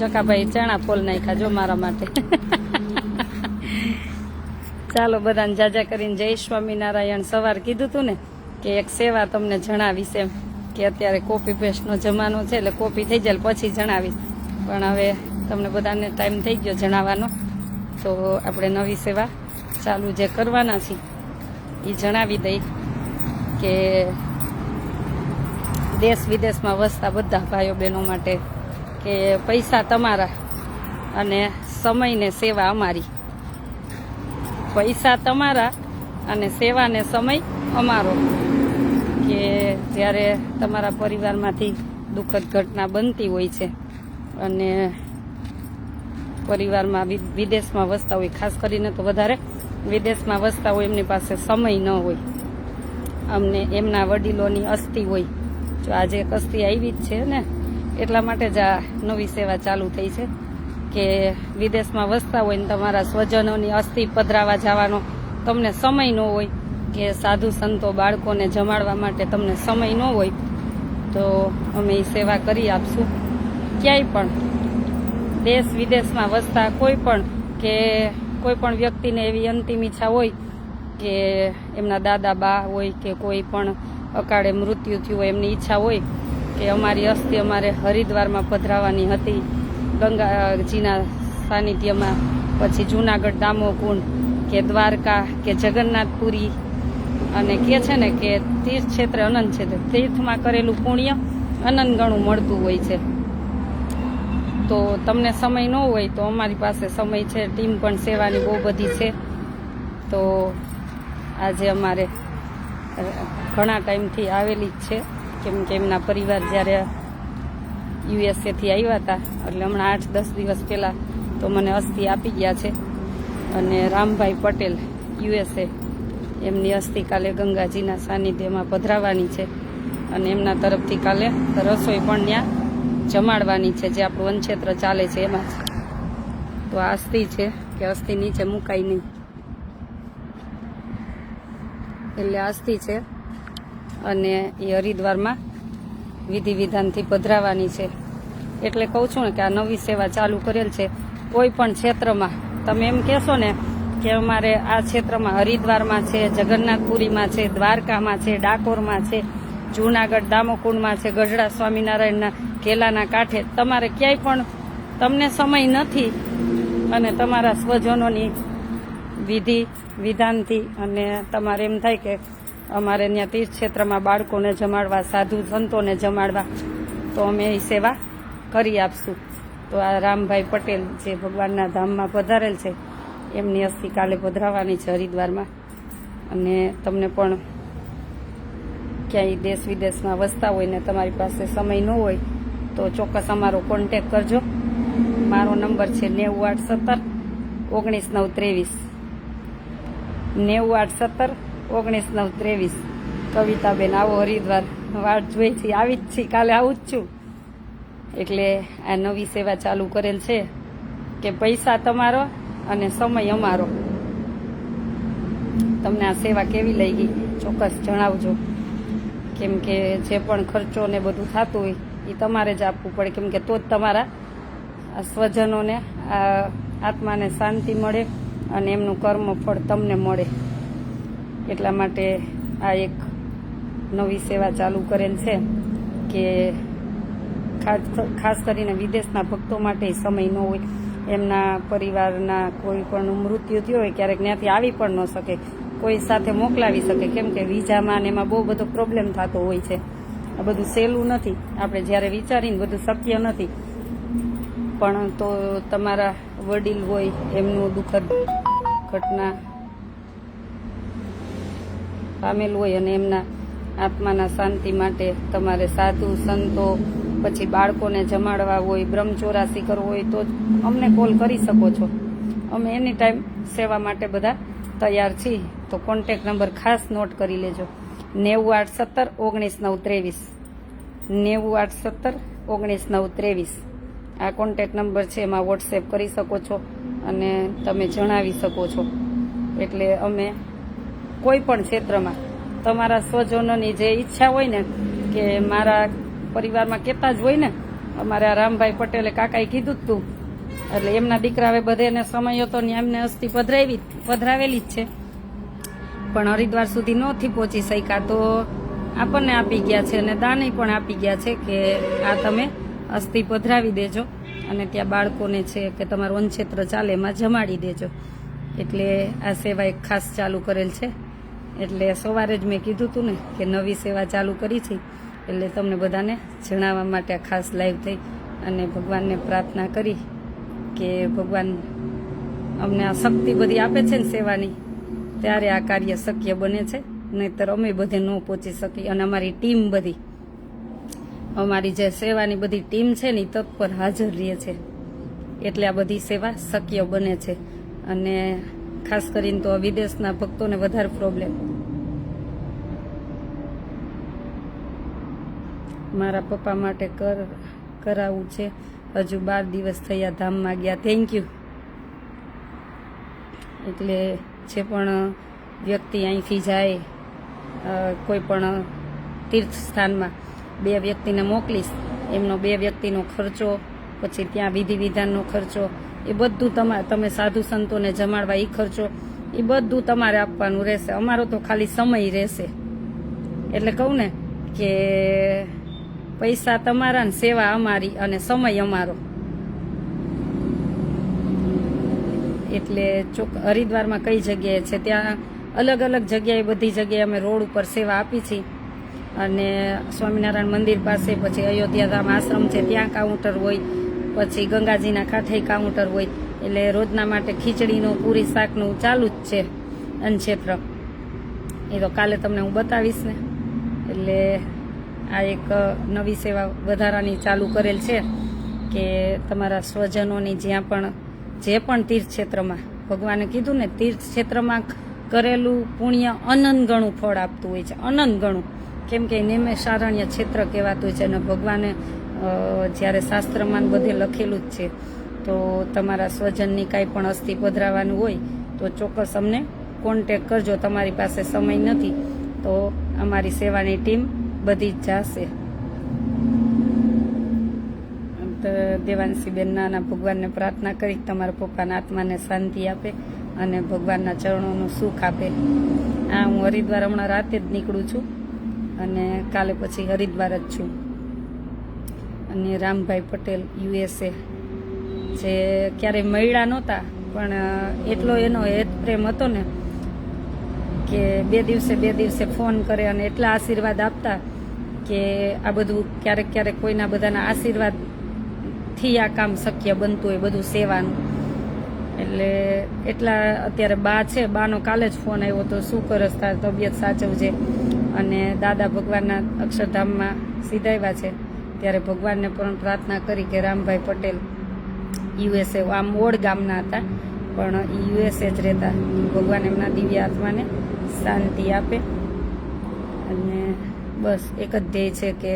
જકાભાઈ ચણા ફોલ નાખ્યા જો મારા માટે. ચાલો બધાને જાજા કરીને જય સ્વામિનારાયણ. સવાર કીધું તું ને કે એક સેવા તમને જણાવીશ એમ, કે અત્યારે કોપી પેસ્ટનો જમાનો છે એટલે કોપી થઈ જાય પછી જણાવીશ, પણ હવે તમને બધાને ટાઈમ થઈ ગયો જણાવવાનો, તો આપણે નવી સેવા ચાલુ જે કરવાના છીએ એ જણાવી દઈ કે દેશ વિદેશમાં વસતા બધા ભાઈઓ બહેનો માટે કે પૈસા તમારા અને સમયને સેવા અમારી. પૈસા તમારા અને સેવા ને સમય અમારો. કે જ્યારે તમારા પરિવારમાંથી દુઃખદ ઘટના બનતી હોય છે અને પરિવારમાં વિદેશમાં વસતા હોય, ખાસ કરીને તો વધારે વિદેશમાં વસતા હોય, એમની પાસે સમય ન હોય, અમને એમના વડીલોની અસ્થિ હોય. જો આજે એક અસ્થિ આવી જ છે ને, એટલા માટે જ આ નવી સેવા ચાલુ થઈ છે કે વિદેશમાં વસતા હોય ને તમારા સ્વજનોની અસ્થિ પધરાવા જવાનો તમને સમય ન હોય, કે સાધુ સંતો બાળકોને જમાડવા માટે તમને સમય ન હોય, તો અમે એ સેવા કરી આપશું. ક્યાંય પણ દેશ વિદેશમાં વસતા કોઈ પણ વ્યક્તિને એવી અંતિમ ઈચ્છા હોય કે એમના દાદા બા હોય કે કોઈ પણ અકાળે મૃત્યુ થયું હોય, એમની ઈચ્છા હોય કે અમારી અસ્થિ અમારે હરિદ્વારમાં પધરાવવાની હતી, ગંગાજીના સાનિધ્યમાં, પછી જૂનાગઢ દામોકુંડ કે દ્વારકા કે જગન્નાથપુરી, અને કે છે ને કે તીર્થ ક્ષેત્રે અનંત છે, તીર્થમાં કરેલું પુણ્ય અનંત ગણું મળતું હોય છે. તો તમને સમય ન હોય તો અમારી પાસે સમય છે, ટીમ પણ સેવાની બહુ બધી છે. તો આજે અમારે ઘણા ટાઈમથી આવેલી જ છે, કેમ કે એમના પરિવાર જ્યારે યુએસએથી આવ્યા હતા એટલે હમણાં 8-10 દિવસ પહેલાં તો મને અસ્થિ આપી ગયા છે. અને રામભાઈ પટેલ યુએસએ, એમની અસ્થિ કાલે ગંગાજીના સાનિધ્યમાં પધરાવવાની છે અને એમના તરફથી કાલે રસોઈ પણ ત્યાં જમાડવાની છે, જે આપણું વનક્ષેત્ર ચાલે છે એમાં જ. તો આ અસ્થિ છે કે અસ્થિ નીચે મુકાય નહીં, એટલે અસ્થિ છે અને એ હરિદ્વારમાં વિધિ વિધાનથી પધરાવવાની છે. એટલે કહું છું ને કે આ નવી સેવા ચાલુ કરેલ છે. કોઈ પણ ક્ષેત્રમાં તમે એમ કહેશો ને કે અમારે આ ક્ષેત્રમાં હરિદ્વારમાં છે, જગન્નાથપુરીમાં છે, દ્વારકામાં છે, ડાકોરમાં છે, જૂનાગઢ દામોકુંડમાં છે, ગઢડા સ્વામિનારાયણના કેલાના કાંઠે, તમારે ક્યાંય પણ તમને સમય નથી અને તમારા સ્વજનોની વિધિ વિધાનથી અને તમારે એમ થાય કે અમારે ત્યાં તીર્થ ક્ષેત્રમાં બાળકોને જમાડવા, સાધુ સંતોને જમાડવા, તો અમે એ સેવા કરી આપશું. તો આ રામભાઈ પટેલ જે ભગવાનના ધામમાં પધારેલ છે, એમની અસ્થિ કાલે પધરાવવાની છે હરિદ્વારમાં. અને તમને પણ ક્યાંય દેશ વિદેશમાં વસતા હોય ને તમારી પાસે સમય ન હોય તો ચોક્કસ અમારો કોન્ટેક કરજો. મારો નંબર છે 9817 19923 9817 19923. કવિતાબેન આવો હરિદ્વાર, વાટ જોઈ છે, આવી જ છીએ, કાલે આવું જ છું. એટલે આ નવી સેવા ચાલુ કરેલ છે કે પૈસા તમારો અને સમય અમારો. તમને આ સેવા કેવી લઈ ગઈ ચોક્કસ જણાવજો, કેમ કે જે પણ ખર્ચો ને બધું થતું હોય એ તમારે જ આપવું પડે, કેમ કે તો જ તમારા સ્વજનોને આત્માને શાંતિ મળે અને એમનું કર્મ ફળ તમને મળે. એટલા માટે આ એક નવી સેવા ચાલુ કરેલ છે કે ખાસ કરીને વિદેશના ભક્તો માટે સમય ન હોય, એમના પરિવારના કોઈ પણ મૃત્યુ થયો હોય, ક્યારેક ત્યાંથી આવી પણ ન શકે, કોઈ સાથે મોકલાવી શકે, કેમ કે વિઝામાં ને એમાં બહુ બધો પ્રોબ્લેમ થતો હોય છે. આ બધું સહેલું નથી, આપણે જ્યારે વિચારીને બધું શક્ય નથી, પણ તો તમારા વડીલ હોય એમનું દુઃખદ ઘટના પામેલું હોય અને એમના આત્માના શાંતિ માટે તમારે સાધુ સંતો, પછી બાળકોને જમાડવા હોય, બ્રહ્મચોરાસી કરવો હોય તો અમને કોલ કરી શકો છો. અમે એની ટાઈમ સેવા માટે બધા તૈયાર છીએ. તો કોન્ટેક નંબર ખાસ નોટ કરી લેજો, 9817 19923 9817 19923. આ કોન્ટેક નંબર છે, એમાં વોટ્સએપ કરી શકો છો અને તમે જણાવી શકો છો. એટલે અમે કોઈ પણ ક્ષેત્રમાં તમારા સ્વજનોની જે ઈચ્છા હોય ને કે મારા પરિવારમાં કહેતા જ હોય ને અમારા રામભાઈ પટેલે કાકાએ કીધું જ તું, એટલે એમના દીકરા હવે બધેને સમય હતો ને એમને અસ્થિ પધરાવેલી જ છે, પણ હરિદ્વાર સુધી નથી પહોંચી શક્યા તો આપણને આપી ગયા છે અને દાને પણ આપી ગયા છે કે આ તમે અસ્થિ પધરાવી દેજો અને ત્યાં બાળકોને છે કે તમારું અન્નક્ષેત્ર ચાલે એમાં જમાડી દેજો. એટલે આ સેવા એક ખાસ ચાલુ કરેલ છે. એટલે સવારે જ મેં કીધું હતું ને કે નવી સેવા ચાલુ કરી છે, એટલે તમને બધાને જણાવવા માટે ખાસ લાઈવ થઈ અને ભગવાનને પ્રાર્થના કરી કે ભગવાન અમને આ શક્તિ બધી આપે છે ને સેવાની, ત્યારે આ કાર્ય શક્ય બને છે, નહીંતર અમે બધે ન પહોંચી શકી. અને અમારી ટીમ બધી, અમારી જે સેવાની બધી ટીમ છે ને એ તત્પર હાજર રહે છે, એટલે આ બધી સેવા શક્ય બને છે. અને ખાસ કરીને તો વિદેશના ભક્તોને વધારે પ્રોબ્લેમ. મારા પપ્પા માટે કરાવવું છે, હજુ 12 દિવસ થયા ધામમાં ગયા. Thank you. એટલે જે પણ વ્યક્તિ અહીંથી જાય કોઈ પણ તીર્થ સ્થાનમાં 2 વ્યક્તિને મોકલીશ, એમનો 2 વ્યક્તિનો ખર્ચો, પછી ત્યાં વિધિ વિધાનનો ખર્ચો, એ બધું તમે સાધુ સંતોને જમાડવા એ ખર્ચો એ બધું તમારે આપવાનું રહેશે. અમારો તો ખાલી સમય રહેશે. એટલે કહું ને કે પૈસા તમારા ને સેવા અમારી અને સમય અમારો. એટલે હરિદ્વારમાં કઈ જગ્યાએ છે ત્યાં અલગ અલગ જગ્યાએ બધી જગ્યાએ અમે રોડ ઉપર સેવા આપી છીએ. અને સ્વામિનારાયણ મંદિર પાસે, પછી અયોધ્યાધામ આશ્રમ છે ત્યાં કાઉન્ટર હોય, પછી ગંગાજીના કાંઠે કાઉન્ટર હોય. એટલે રોજના માટે ખીચડીનું પૂરી શાકનું ચાલુ જ છે અન્નક્ષેત્ર. એ તો કાલે તમને હું બતાવીશ ને. એટલે આ એક નવી સેવા વધારાની ચાલુ કરેલ છે કે તમારા સ્વજનોની જ્યાં પણ જે પણ તીર્થક્ષેત્રમાં, ભગવાને કીધું ને તીર્થક્ષેત્રમાં કરેલું પુણ્ય અનંત ગણું ફળ આપતું હોય છે, અનંત ગણું. કેમ કે નિમેષારણ્ય ક્ષેત્ર કહેવાતું હોય છે. અને ભગવાને જ્યારે શાસ્ત્રમાં બધે લખેલું જ છે. તો તમારા સ્વજનની કાંઈ પણ અસ્થિ પધરાવવાનું હોય તો ચોક્કસ અમને કોન્ટેક કરજો. તમારી પાસે સમય નથી તો અમારી સેવાની ટીમ બધી જ જશે. દેવાંશીબેન નાના ભગવાનને પ્રાર્થના કરી તમારા પપ્પાના આત્માને શાંતિ આપે અને ભગવાનના ચરણોનું સુખ આપે. હું હરિદ્વાર હમણાં રાતે જ નીકળું છું અને કાલે પછી હરિદ્વાર જ છું. અને રામભાઈ પટેલ USA, જે ક્યારેય મળ્યા નહોતા પણ એટલો એનો હેત પ્રેમ હતો ને કે 2 દિવસે ફોન કરે અને એટલા આશીર્વાદ આપતા કે આ બધું ક્યારેક કોઈના બધાના આશીર્વાદથી આ કામ શક્ય બનતું હોય, બધું સેવાનું. એટલે એટલા અત્યારે બા છે, બાનો કાલે જ ફોન આવ્યો તો શું કરસ, તાર તબિયત સાચવજે. અને દાદા ભગવાનના અક્ષરધામમાં સીધાવ્યા છે ત્યારે ભગવાનને પણ પ્રાર્થના કરી કે રામભાઈ પટેલ USA, આમ ઓડ ગામના હતા પણ USA જ રહેતા, ભગવાન એમના દિવ્ય આત્માને શાંતિ આપે. અને બસ એક જ ધ્યેય છે કે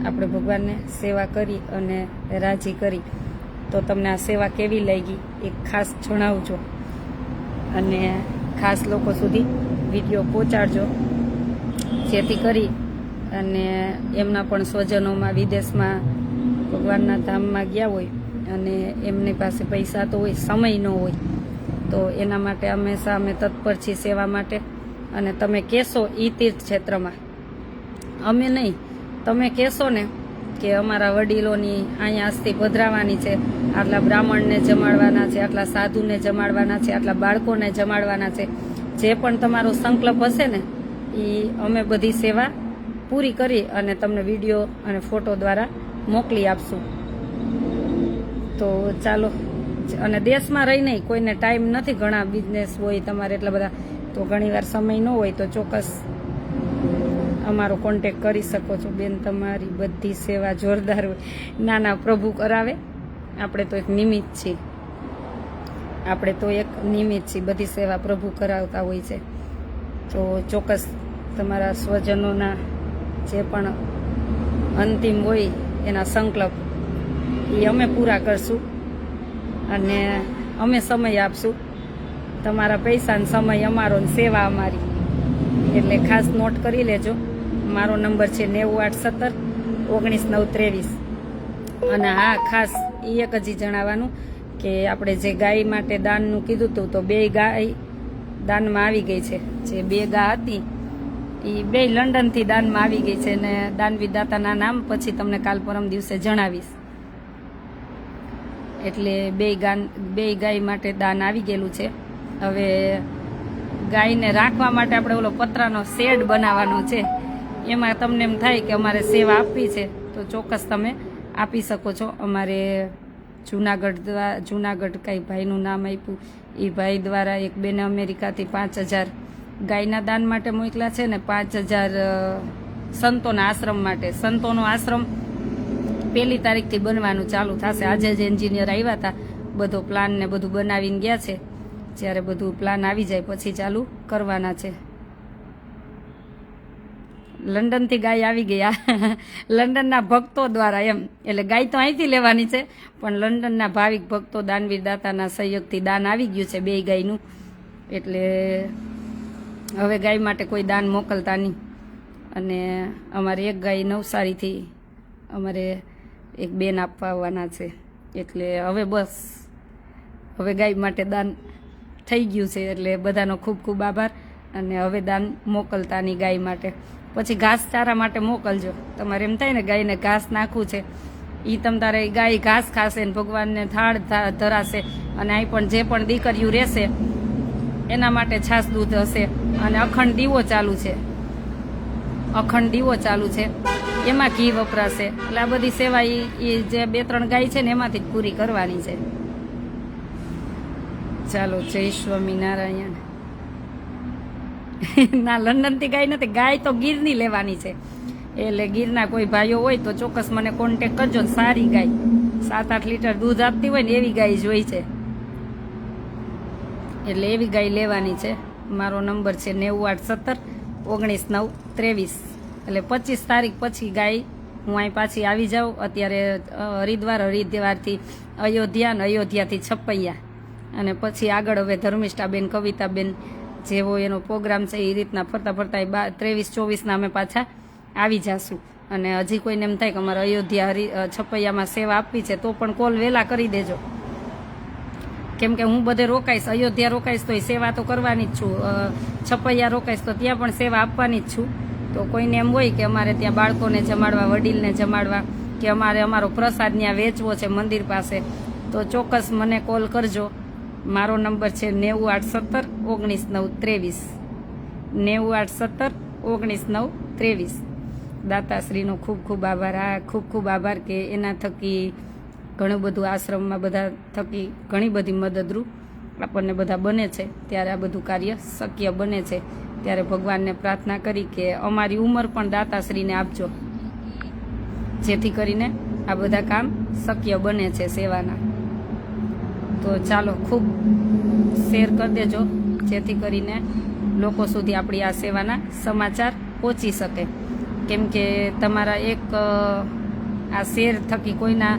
આપણે ભગવાનને સેવા કરી અને રાજી કરી. તો તમને આ સેવા કેવી લાગી એ ખાસ જણાવજો અને ખાસ લોકો સુધી વિડીયો પહોંચાડજો, જેથી કરી અને એમના પણ સ્વજનોમાં વિદેશમાં ભગવાનના ધામમાં ગયા હોય અને એમની પાસે પૈસા તો હોય, સમય ન હોય, તો એના માટે હંમેશા અમે તત્પર છીએ સેવા માટે. અને તમે કહેશો એ તીર્થ ક્ષેત્રમાં, અમે નહીં, તમે કહેશો ને કે અમારા વડીલોની અહીંયા અસ્થિ પધરાવાની છે, આટલા બ્રાહ્મણને જમાડવાના છે, આટલા સાધુને જમાડવાના છે, આટલા બાળકોને જમાડવાના છે, જે પણ તમારો સંકલ્પ હશે ને એ અમે બધી સેવા પૂરી કરી અને તમને વિડીયો અને ફોટો દ્વારા મોકલી આપશું. તો ચાલો. અને દેશમાં રહી નહીં, કોઈને ટાઈમ નથી, ઘણા બિઝનેસ હોય તમારે એટલા બધા, તો ઘણીવાર સમય ન હોય તો ચોક્કસ અમારો કોન્ટેક કરી શકો છો. બેન તમારી બધી સેવા જોરદાર હોય. નાના પ્રભુ કરાવે, આપણે તો એક નિમિત્ત છીએ, બધી સેવા પ્રભુ કરાવતા હોય છે. તો ચોક્કસ તમારા સ્વજનોના જે પણ અંતિમ હોય એના સંકલ્પ એ અમે પૂરા કરશું અને અમે સમય આપશું. તમારા પૈસા ને સમય અમારો ને સેવા અમારી. એટલે ખાસ નોટ કરી લેજો. મારો નંબર છે 9817 19/9/23. અને હા, ખાસ એ એક હજી જણાવવાનું કે આપણે જે ગાય માટે દાનનું કીધું હતું, તો 2 ગાય દાનમાં આવી ગઈ છે. જે 2 ગા હતી એ 2 લંડનથી દાનમાં આવી ગઈ છે. અને દાનવીદાતાના નામ પછી તમને કાલ પરમ દિવસે જણાવીશ. એટલે 2 ગાય માટે દાન આવી ગયેલું છે. હવે ગાયને રાખવા માટે આપણે ઓલો પતરાનો શેડ બનાવવાનો છે. એમાં તમને એમ થાય કે અમારે સેવા આપવી છે, તો ચોક્કસ તમે આપી શકો છો. અમારે જુનાગઢ કઈ ભાઈનું નામ આપ્યું, એ ભાઈ દ્વારા એક બેને અમેરિકાથી 5,000 ગાયના દાન માટે મોકલા છે ને 5,000 સંતોના આશ્રમ માટે. સંતોનો આશ્રમ 1 તારીખથી બનવાનું ચાલુ થશે. આજે જ એન્જિનિયર આવ્યા હતા, બધો પ્લાન ને બધું બનાવીને ગયા છે. જ્યારે બધું પ્લાન આવી જાય પછી ચાલુ કરવાના છે. લંડનથી ગાય આવી ગયા લંડનના ભક્તો દ્વારા એમ. એટલે ગાય તો અહીંથી લેવાની છે, પણ લંડનના ભાવિક ભક્તો દાનવીર દાતાના સહયોગથી દાન આવી ગયું છે 2 ગાયનું. એટલે હવે ગાય માટે કોઈ દાન મોકલતા નહીં. અને અમારે 1 ગાય નવસારીથી અમારે એક બેન આપવા આવવાના છે. એટલે હવે બસ, હવે ગાય માટે દાન થઈ ગયું છે. એટલે બધાનો ખૂબ ખૂબ આભાર. અને હવે દાન મોકલતા નહીં ગાય માટે. પછી ઘાસચારા માટે મોકલજો. તમારે એમ થાય ને ગાયને ઘાસ નાખવું છે, એ તમ તારે ગાય ઘાસ ખાશે ને ભગવાનને થાળ ધરાશે. અને અહીં પણ જે પણ દીકરીઓ રહેશે એના માટે છાશ દૂધ હશે. અને અખંડ દીવો ચાલુ છે, અખંડ દીવો ચાલુ છે, એમાં ઘી વપરાશે. એટલે આ બધી સેવા એ જે 2-3 ગાય છે ને એમાંથી જ પૂરી કરવાની છે. ચાલો, જય સ્વામિનારાયણ. ના, લંડનથી ગાય નથી, ગાય તો ગીરની લેવાની છે. એટલે ગીરના કોઈ ભાઈઓ હોય તો ચોક્કસ મને કોન્ટેક કરજો. સારી ગાય 7-8 લીટર દૂધ આપતી હોય ને એવી ગાય જોઈ છે. એટલે એવી ગાય લેવાની છે. મારો નંબર છે 981719/9/23. એટલે 25 તારીખ પછી ગાય હું અહીં પાછી આવી જાઉં. અત્યારે હરિદ્વારથી અયોધ્યા, અને અયોધ્યાથી છપૈયા, અને પછી આગળ હવે ધર્મિષ્ઠાબેન, કવિતાબેન જેવો એનો પ્રોગ્રામ છે એ રીતના ફરતા 23-24ના અમે પાછા આવી જાશું. અને હજી કોઈને એમ થાય કે અમારે અયોધ્યા છપૈયામાં સેવા આપવી છે તો પણ કોલ વહેલા કરી દેજો. કેમ કે હું બધે રોકાઈશ, અયોધ્યા રોકાઈશ તો એ સેવા તો કરવાની જ છું, છપૈયા રોકાઈશ તો ત્યાં પણ સેવા આપવાની જ છું. તો કોઈને એમ હોય કે અમારે ત્યાં બાળકોને જમાડવા, વડીલને જમાડવા, કે અમારે અમારો પ્રસાદ ત્યાં વેચવો છે મંદિર પાસે, તો ચોક્કસ મને કોલ કરજો. મારો નંબર છે 981719/9/23. 981719/9/23. દાતાશ્રીનો ખૂબ ખૂબ આભાર. આ ખૂબ ખૂબ આભાર કે એના થકી ઘણું બધું આશ્રમમાં બધા થકી ઘણી બધી મદદરૂપ આપણને બધા બને છે. ત્યારે આ બધું કાર્ય શક્ય બને છે. ત્યારે ભગવાનને પ્રાર્થના કરી કે અમારી ઉંમર પણ દાતાશ્રીને આપજો, જેથી કરીને આ બધા કામ શક્ય બને છે સેવાના. તો ચાલો, ખૂબ શેર કરી દેજો, જેથી કરીને લોકો સુધી આપણી આ સેવાના સમાચાર પહોંચી શકે. કેમ કે તમારા એક આ શેર થકી કોઈના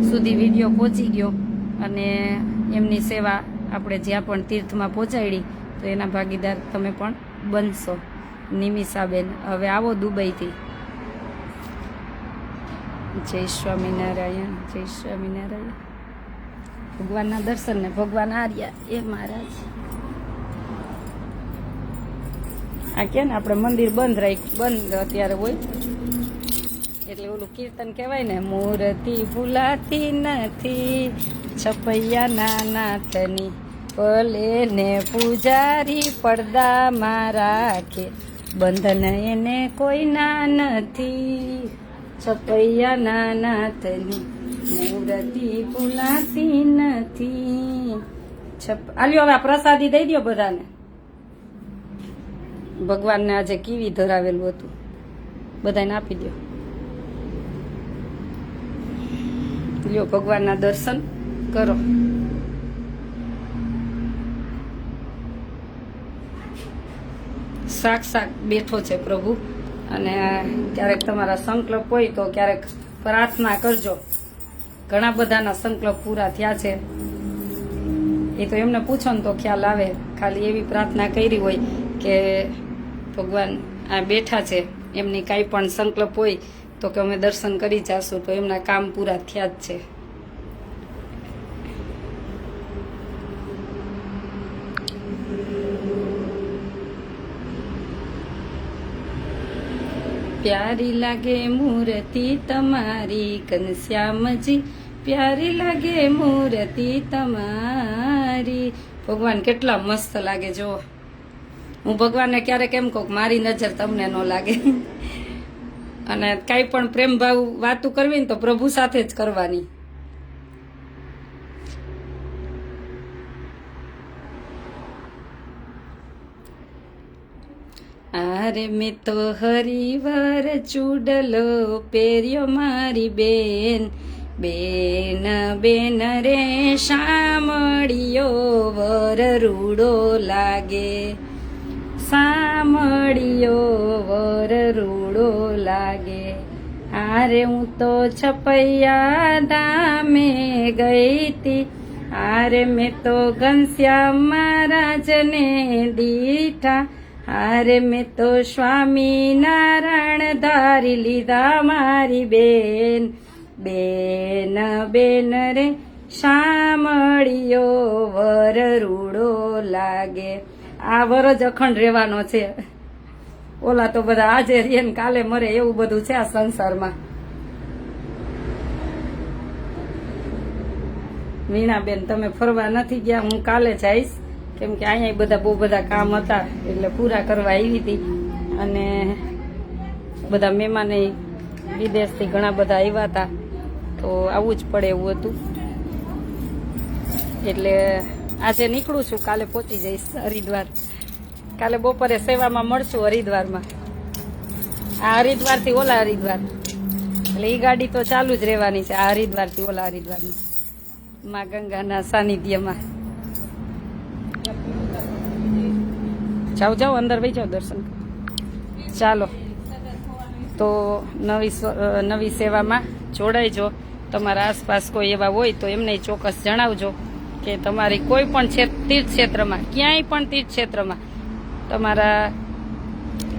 સુધી વિડીયો પહોંચી ગયો અને એમની સેવા આપણે જ્યાં પણ તીર્થમાં પહોંચાડી, તો એના ભાગીદાર તમે પણ બનશો. નિમિષાબેન, હવે આવો દુબઈથી. જય સ્વામિનારાયણ, જય સ્વામિનારાયણ. ભગવાનના દર્શન ને ભગવાન આર્યા એ મહારાજ. આ કે ને આપણે મંદિર બંધ અત્યારે હોય એટલે ઓલું કીર્તન કહેવાય ને, મૂર્તિ ભૂલાતી નથી છપૈયા નાથની, ભલે ને પૂજારી પડદામાં રાખે, બંધન એને કોઈના નથી છપૈયા નાથની, મૂર્તિ ભૂલાતી નથી. આલ્યો હવે પ્રસાદી દઈ દો બધાને. ભગવાનને આજે કેવી ધરાવેલું હતું, બધાને આપી દો. લ્યો, ભગવાનના દર્શન કરો. સાક્ષાત બેઠો છે પ્રભુ. અને ક્યારેક તમારા સંકલ્પ હોય તો ક્યારેક પ્રાર્થના કરજો. ઘણા બધાના સંકલ્પ પૂરા થયા છે, એ તો એમને પૂછો ને તો ખ્યાલ આવે. ખાલી એવી પ્રાર્થના કરી હોય કે ભગવાન આ બેઠા છે, એમની કાંઈ પણ સંકલ્પ હોય તો કે અમે દર્શન કરી જાશું, તો એમના કામ પૂરા થયા જ છે. પ્યારી લાગે મૂર્તિ તમારી ઘનશ્યામજી, પ્યારી લાગે મૂર્તિ તમારી. ભગવાન કેટલા મસ્ત લાગે જો. હું ભગવાનને ક્યારેક એમ કહું મારી નજર તમને ન લાગે. અને કાંઈ પણ પ્રેમ ભાવ વાતું કરવી ને તો પ્રભુ સાથે જ કરવાની. આરે મેં તો હરિવાર ચૂડલો પહેર્યો મારી બેન, બેન બેન રે શામળિયો વર રૂડો લાગે, સામળિયો વર રૂડો લાગે. આરે હું તો છપૈયા ધામે ગઈ તી, આરે મેં તો ઘનશ્યામ મહારાજને દીઠા, આરે મેં તો સ્વામી નારાયણ ધારી લીધા મારી બેન, બેન બેન રે શામળિયો વર રૂડો લાગે. આ વર જ અખંડ રહેવાનો છે. ઓલા તો બધા આજે રે ને કાલે મરે એવું બધું છે આ સંસારમાં. વીણાબેન તમે ફરવા નથી ગયા? હું કાલે જઈશ, કેમ કે અહીંયા બધા બહુ બધા કામ હતા એટલે પૂરા કરવા આવી હતી. અને બધા મહેમાન વિદેશથી ઘણા બધા આવ્યા હતા, તો આવવું જ પડે એવું હતું. એટલે આજે નીકળું છું, કાલે પહોંચી જઈશ હરિદ્વાર. કાલે બપોરે સેવામાં મળશું હરિદ્વારમાં. આ હરિદ્વારથી ઓલા હરિદ્વાર, એટલે એ ગાડી તો ચાલુ જ રહેવાની છે. આ હરિદ્વારથી ઓલા હરિદ્વારની માં ગંગાના સાનિધ્યમાં. જાઓ જાઓ અંદર વહી જાઓ દર્શન. ચાલો તો નવી સેવામાં જોડાઈજો. તમારા આસપાસ કોઈ એવા હોય તો એમને ચોક્કસ જણાવજો કે તમારી કોઈ પણ તીર્થ ક્ષેત્રમાં, ક્યાંય પણ તીર્થ ક્ષેત્રમાં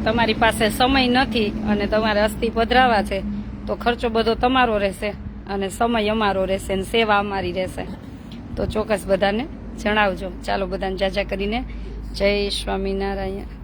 તમારી પાસે સમય નથી અને તમારે અસ્થિ પધરાવા છે, તો ખર્ચો બધો તમારો રહેશે અને સમય અમારો રહેશે અને સેવા અમારી રહેશે. તો ચોક્કસ બધાને જણાવજો. ચાલો બધાને જાજા કરીને જય સ્વામિનારાયણ.